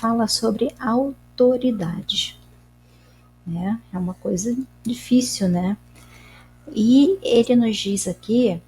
fala sobre autoridade, né? É uma coisa difícil, né? E ele nos diz aqui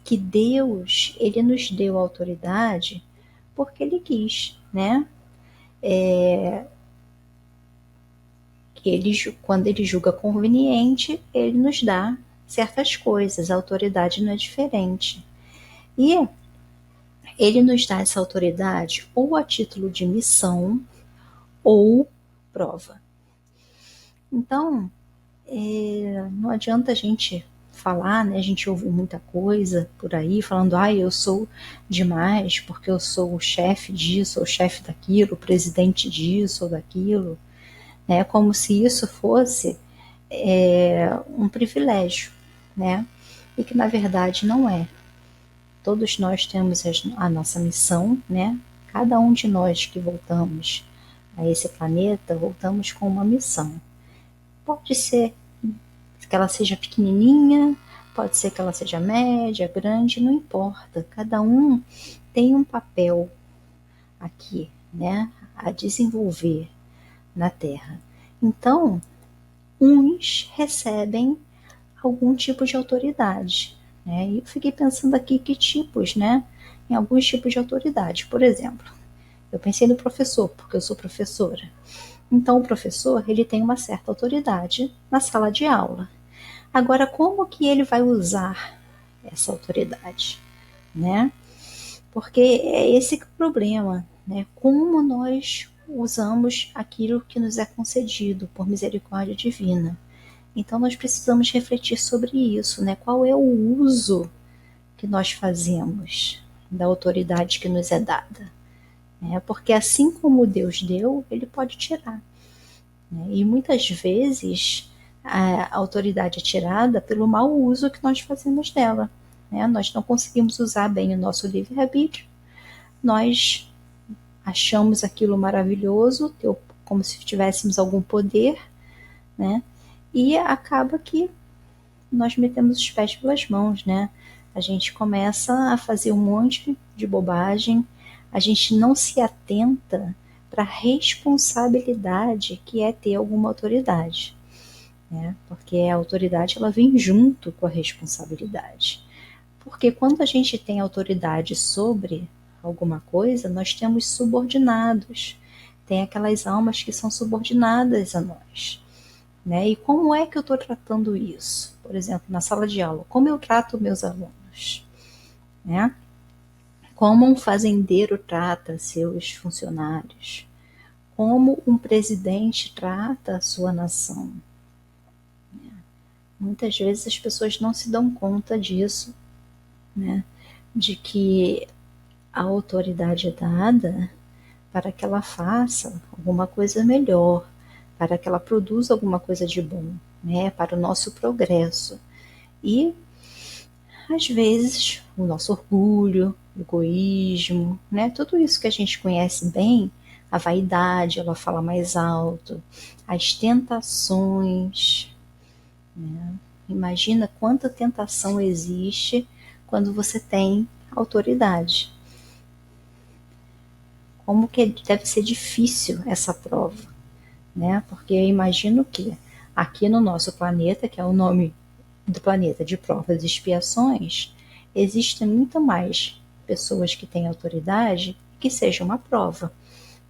que Deus, ele nos deu autoridade porque ele quis, né? Que ele, quando ele julga conveniente, ele nos dá certas coisas, a autoridade não é diferente. E ele nos dá essa autoridade ou a título de missão ou prova. Então, não adianta a gente falar, né? A gente ouve muita coisa por aí falando, eu sou demais porque eu sou o chefe disso, ou o chefe daquilo, o presidente disso ou daquilo, né? Como se isso fosse um privilégio, né? E que na verdade não é. Todos nós temos a nossa missão, né? Cada um de nós que voltamos a esse planeta, voltamos com uma missão. Pode ser que ela seja pequenininha, pode ser que ela seja média, grande, não importa. Cada um tem um papel aqui, né? A desenvolver na Terra. Então, uns recebem algum tipo de autoridade, né? E eu fiquei pensando aqui que tipos, né? Em alguns tipos de autoridade. Por exemplo, eu pensei no professor, porque eu sou professora. Então, o professor, ele tem uma certa autoridade na sala de aula. Agora, como que ele vai usar essa autoridade, né? Porque é esse que é o problema, né? Como nós usamos aquilo que nos é concedido por misericórdia divina. Então, nós precisamos refletir sobre isso, né? Qual é o uso que nós fazemos da autoridade que nos é dada, né? Porque assim como Deus deu, ele pode tirar, né? E muitas vezes a autoridade é tirada pelo mau uso que nós fazemos dela, né? Nós não conseguimos usar bem o nosso livre-arbítrio, nós achamos aquilo maravilhoso, como se tivéssemos algum poder, né? E acaba que nós metemos os pés pelas mãos, né? A gente começa a fazer um monte de bobagem, a gente não se atenta para a responsabilidade que é ter alguma autoridade, né? Porque a autoridade ela vem junto com a responsabilidade. Porque quando a gente tem autoridade sobre alguma coisa, nós temos subordinados. Tem aquelas almas que são subordinadas a nós, né? E como é que eu estou tratando isso? Por exemplo, na sala de aula, como eu trato meus alunos, né? Como um fazendeiro trata seus funcionários? Como um presidente trata a sua nação? Muitas vezes as pessoas não se dão conta disso, né? De que a autoridade é dada para que ela faça alguma coisa melhor, para que ela produza alguma coisa de bom, né? Para o nosso progresso. E às vezes o nosso orgulho, o egoísmo, né? Tudo isso que a gente conhece bem, a vaidade, ela fala mais alto, as tentações, né? Imagina quanta tentação existe quando você tem autoridade. Como que deve ser difícil essa prova, né? Porque eu imagino que aqui no nosso planeta, que é o nome do planeta de provas e expiações, existem muito mais pessoas que têm autoridade que seja uma prova,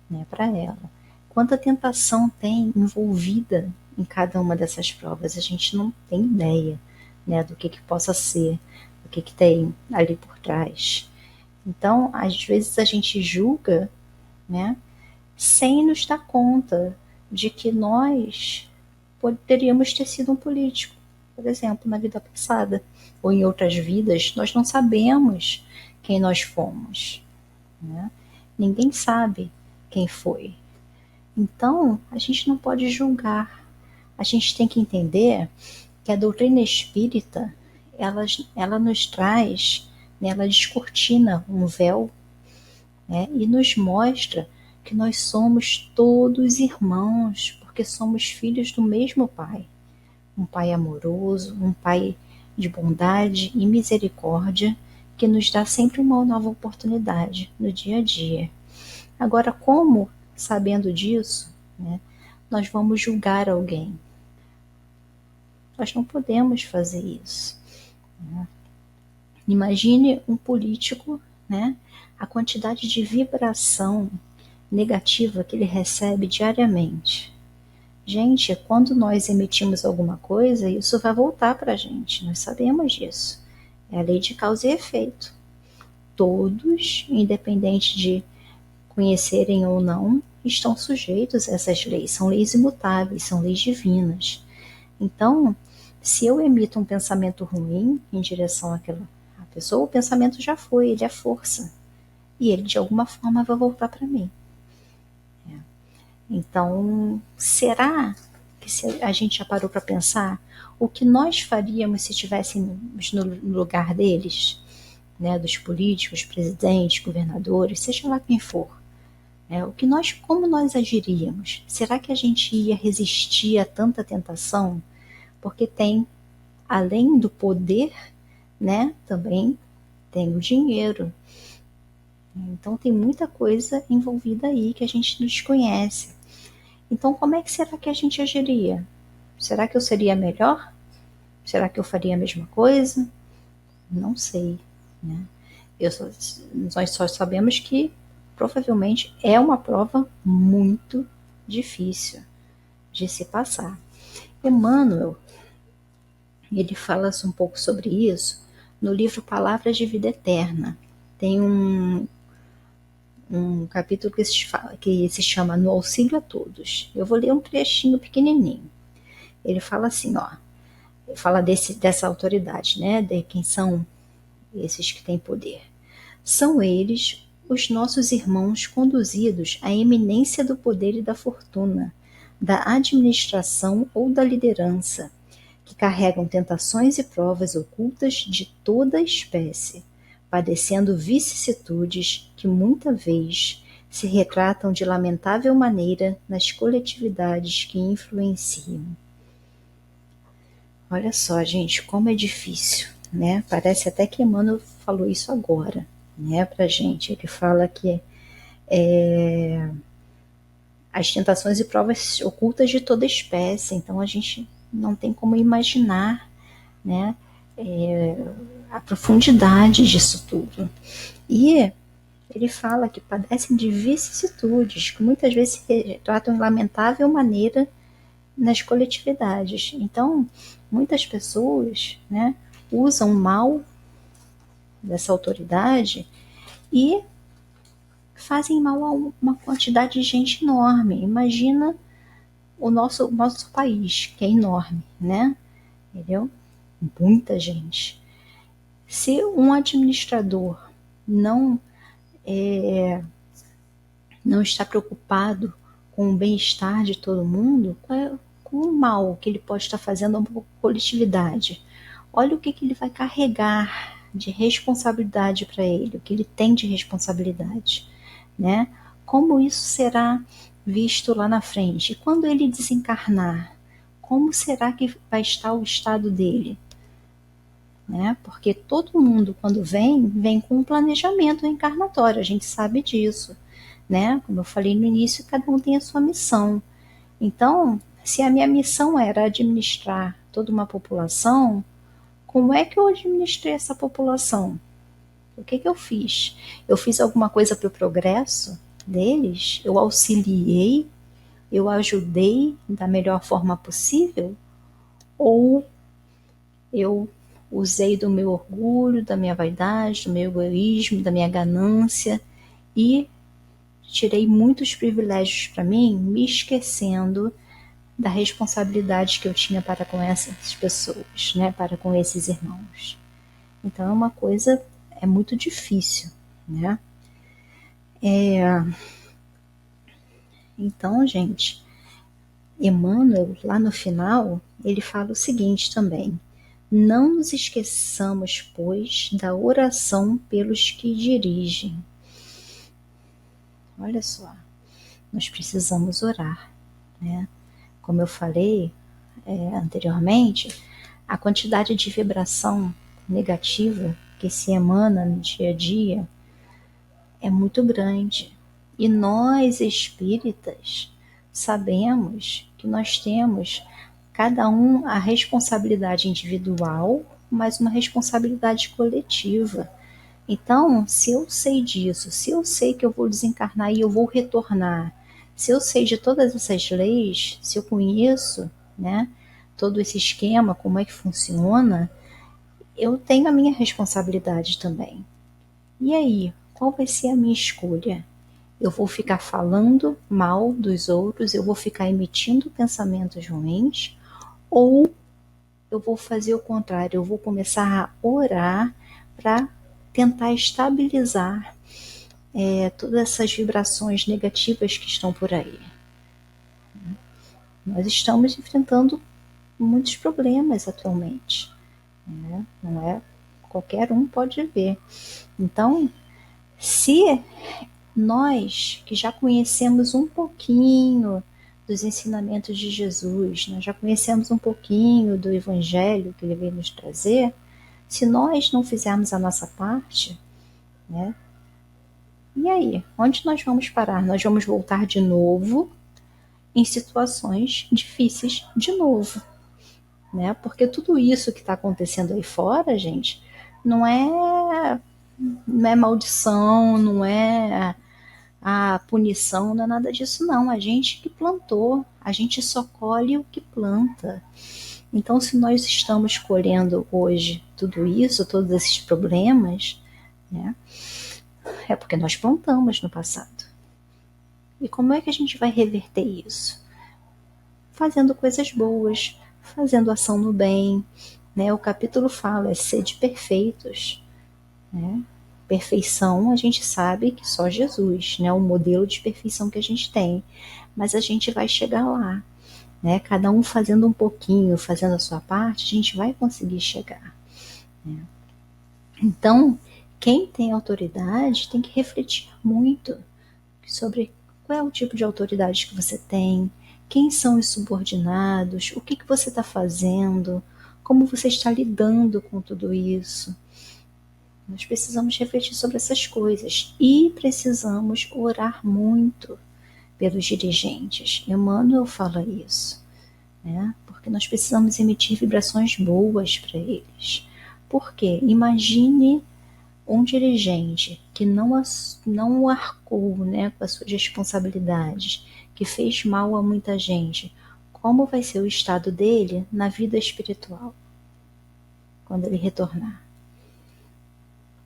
né, para ela. Quanta tentação tem envolvida em cada uma dessas provas, a gente não tem ideia, né, do que possa ser, o que tem ali por trás. Então, às vezes a gente julga, né, sem nos dar conta de que nós poderíamos ter sido um político, por exemplo, na vida passada, ou em outras vidas, nós não sabemos quem nós fomos, né? Ninguém sabe quem foi. Então, a gente não pode julgar. A gente tem que entender que a doutrina espírita, ela nos traz, né, ela descortina um véu, né, e nos mostra que nós somos todos irmãos, porque somos filhos do mesmo Pai. Um Pai amoroso, um Pai de bondade e misericórdia, que nos dá sempre uma nova oportunidade no dia a dia. Agora, como sabendo disso, né, nós vamos julgar alguém. Nós não podemos fazer isso, né? Imagine um político, né, a quantidade de vibração negativa que ele recebe diariamente. Gente, quando nós emitimos alguma coisa, isso vai voltar para a gente, nós sabemos disso. É a lei de causa e efeito. Todos, independente de conhecerem ou não, estão sujeitos a essas leis. São leis imutáveis, são leis divinas. Então, se eu emito um pensamento ruim em direção àquela pessoa, o pensamento já foi, ele é força. E ele, de alguma forma, vai voltar para mim. Então, será que se a gente já parou para pensar o que nós faríamos se estivéssemos no lugar deles, né, dos políticos, presidentes, governadores, seja lá quem for, né, como nós agiríamos? Será que a gente ia resistir a tanta tentação? Porque tem, além do poder, né, também tem o dinheiro. Então tem muita coisa envolvida aí que a gente desconhece. Então como é que será que a gente agiria? Será que eu seria melhor? Será que eu faria a mesma coisa? Não sei, né? Nós só sabemos que provavelmente é uma prova muito difícil de se passar. Emmanuel, ele fala um pouco sobre isso no livro Palavras de Vida Eterna. Tem um capítulo que se chama No Auxílio a Todos. Eu vou ler um trechinho pequenininho. Ele fala assim, ó, ele fala dessa autoridade, né, de quem são esses que têm poder. São eles os nossos irmãos conduzidos à eminência do poder e da fortuna, da administração ou da liderança, que carregam tentações e provas ocultas de toda a espécie, padecendo vicissitudes que muita vez se retratam de lamentável maneira nas coletividades que influenciam. Olha só, gente, como é difícil, né? Parece até que Emmanuel falou isso agora, né, pra gente. Ele fala que as tentações e provas ocultas de toda espécie, então a gente não tem como imaginar, né, a profundidade disso tudo. E ele fala que padecem de vicissitudes, que muitas vezes se retratam em lamentável maneira nas coletividades. Então, muitas pessoas, né, usam mal dessa autoridade e fazem mal a uma quantidade de gente enorme. Imagina o nosso país, que é enorme, né? Entendeu? Muita gente. Se um administrador não está preocupado com o bem-estar de todo mundo, com o mal que ele pode estar fazendo a uma coletividade. Olha o que ele vai carregar de responsabilidade para ele, o que ele tem de responsabilidade, né? Como isso será visto lá na frente? E quando ele desencarnar, como será que vai estar o estado dele? Né? Porque todo mundo, quando vem com um planejamento reencarnatório, a gente sabe disso, né? Como eu falei no início, cada um tem a sua missão. Então, se a minha missão era administrar toda uma população, como é que eu administrei essa população? O que eu fiz? Eu fiz alguma coisa para o progresso deles? Eu auxiliei? Eu ajudei da melhor forma possível? Ou eu usei do meu orgulho, da minha vaidade, do meu egoísmo, da minha ganância e tirei muitos privilégios para mim, me esquecendo da responsabilidade que eu tinha para com essas pessoas, né, para com esses irmãos. Então é uma coisa, é muito difícil, né? Então, gente, Emmanuel, lá no final, ele fala o seguinte também: não nos esqueçamos, pois, da oração pelos que dirigem. Olha só, nós precisamos orar, né? Como eu falei anteriormente, a quantidade de vibração negativa que se emana no dia a dia é muito grande. E nós espíritas sabemos que nós temos cada um a responsabilidade individual, mas uma responsabilidade coletiva. Então, se eu sei disso, se eu sei que eu vou desencarnar e eu vou retornar, se eu sei de todas essas leis, se eu conheço, né, todo esse esquema, como é que funciona, eu tenho a minha responsabilidade também. E aí, qual vai ser a minha escolha? Eu vou ficar falando mal dos outros, eu vou ficar emitindo pensamentos ruins, ou eu vou fazer o contrário, eu vou começar a orar para tentar estabilizar todas essas vibrações negativas que estão por aí. Nós estamos enfrentando muitos problemas atualmente, né? Não é qualquer um pode ver. Então, se nós que já conhecemos um pouquinho dos ensinamentos de Jesus, nós já conhecemos um pouquinho do Evangelho que ele veio nos trazer, se nós não fizermos a nossa parte, né? E aí, onde nós vamos parar? Nós vamos voltar de novo em situações difíceis de novo, né? Porque tudo isso que está acontecendo aí fora, gente, não é maldição, não é a punição, não é nada disso, não. A gente que plantou, a gente só colhe o que planta. Então, se nós estamos colhendo hoje tudo isso, todos esses problemas, né, é porque nós plantamos no passado. E como é que a gente vai reverter isso? Fazendo coisas boas, fazendo ação no bem, né? O capítulo fala, é sede perfeitos, né? Perfeição, a gente sabe que só Jesus, né? O modelo de perfeição que a gente tem. Mas a gente vai chegar lá, né? Cada um fazendo um pouquinho, fazendo a sua parte, a gente vai conseguir chegar, né? Então, quem tem autoridade tem que refletir muito sobre qual é o tipo de autoridade que você tem, quem são os subordinados, o que você está fazendo, como você está lidando com tudo isso. Nós precisamos refletir sobre essas coisas e precisamos orar muito pelos dirigentes. Emmanuel fala isso, né? Porque nós precisamos emitir vibrações boas para eles. Porque imagine um dirigente que não arcou, né, com as suas responsabilidades, que fez mal a muita gente, como vai ser o estado dele na vida espiritual quando ele retornar?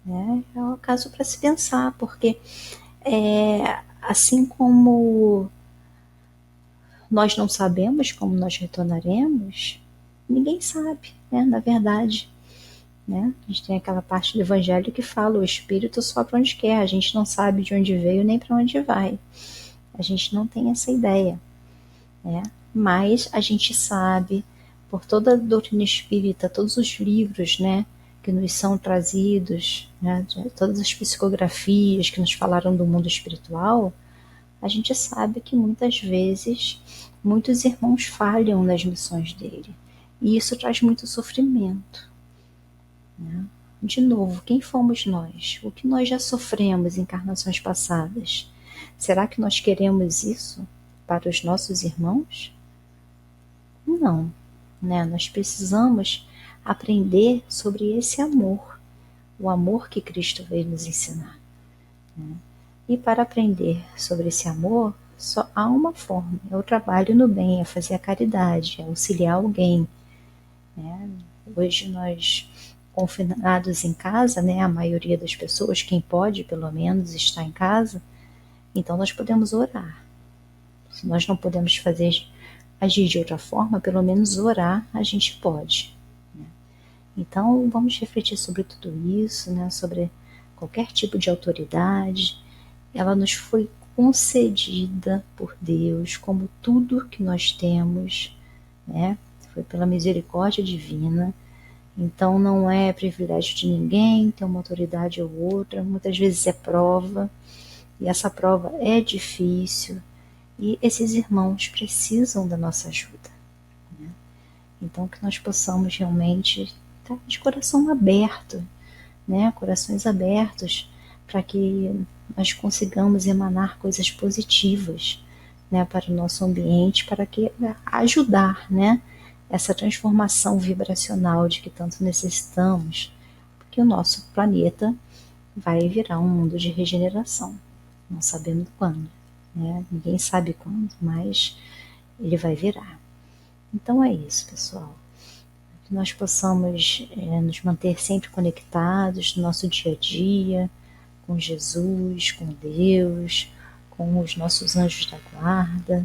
É um caso para se pensar, porque assim como nós não sabemos como nós retornaremos, ninguém sabe, né, na verdade. Né? A gente tem aquela parte do Evangelho que fala: o Espírito sopra onde quer, a gente não sabe de onde veio nem para onde vai. A gente não tem essa ideia, né? Mas a gente sabe, por toda a doutrina espírita, todos os livros, né, que nos são trazidos, né, todas as psicografias que nos falaram do mundo espiritual, a gente sabe que muitas vezes muitos irmãos falham nas missões dele. E isso traz muito sofrimento, né? De novo, quem fomos nós? O que nós já sofremos em encarnações passadas? Será que nós queremos isso para os nossos irmãos? Não, né? Nós precisamos aprender sobre esse amor, o amor que Cristo veio nos ensinar, né? E para aprender sobre esse amor, só há uma forma: é o trabalho no bem, é fazer a caridade, é auxiliar alguém, né? Hoje nós, confinados em casa, né, a maioria das pessoas, quem pode pelo menos está em casa, então nós podemos orar. Se nós não podemos agir de outra forma, pelo menos orar a gente pode, né? Então vamos refletir sobre tudo isso, né, sobre qualquer tipo de autoridade. Ela nos foi concedida por Deus, como tudo que nós temos, né? Foi pela misericórdia divina. Então não é privilégio de ninguém ter uma autoridade ou outra, muitas vezes é prova, e essa prova é difícil, e esses irmãos precisam da nossa ajuda, né? Então que nós possamos realmente estar de coração aberto, né? Corações abertos, para que nós consigamos emanar coisas positivas, né, para o nosso ambiente, para que ajudar, né, essa transformação vibracional de que tanto necessitamos, porque o nosso planeta vai virar um mundo de regeneração. Não sabemos quando, né? Ninguém sabe quando, mas ele vai virar. Então é isso, pessoal. Que nós possamos nos manter sempre conectados no nosso dia a dia, com Jesus, com Deus, com os nossos anjos da guarda,